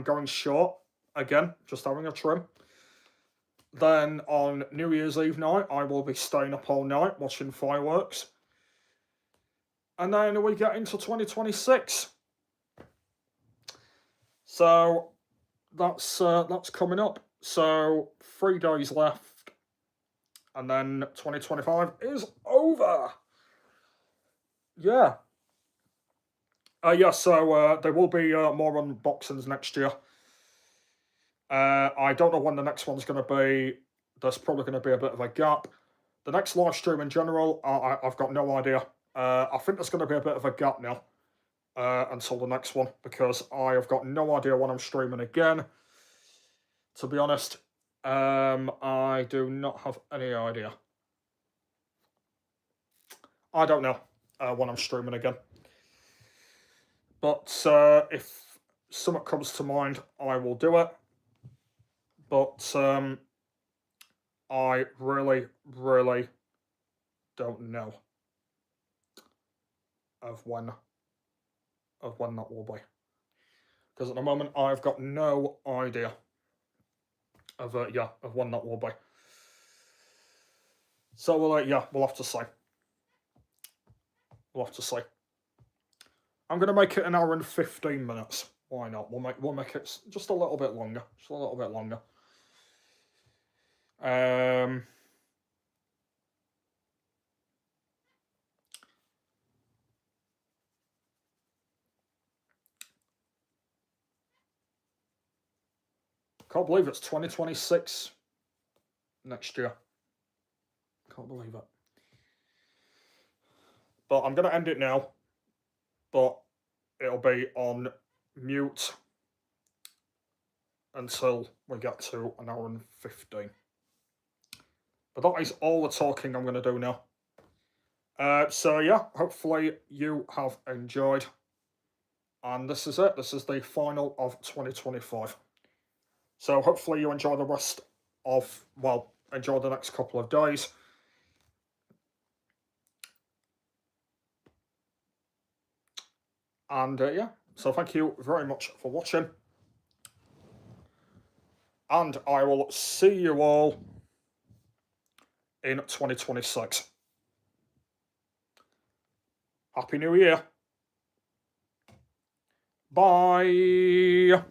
going short again, just having a trim. Then on New Year's Eve night, I will be staying up all night watching fireworks. And then we get into 2026. So that's coming up. So 3 days left, and then 2025 is over. Yeah. Yeah. So there will be more unboxings next year. I don't know when the next one's going to be. There's probably going to be a bit of a gap. The next live stream in general, I've got no idea. I think there's going to be a bit of a gap now until the next one, because I have got no idea when I'm streaming again. To be honest, I do not have any idea. I don't know when I'm streaming again. But if something comes to mind, I will do it. But I really, don't know of when of when that will be. Because at the moment, I've got no idea of when that will be. So we'll have to see. We'll have to see. I'm going to make it an hour and 15 minutes. Why not? We'll make it just a little bit longer. Just a little bit longer. Can't believe it's 2026 next year. Can't believe it. But I'm going to end it now. But it'll be on mute until we get to an hour and 15. But that is all the talking I'm going to do now. So yeah, hopefully you have enjoyed. And this is it. This is the final of 2025. So hopefully you enjoy the rest of, enjoy the next couple of days. And yeah, so thank you very much for watching. And I will see you all in 2026. Happy New Year. Bye.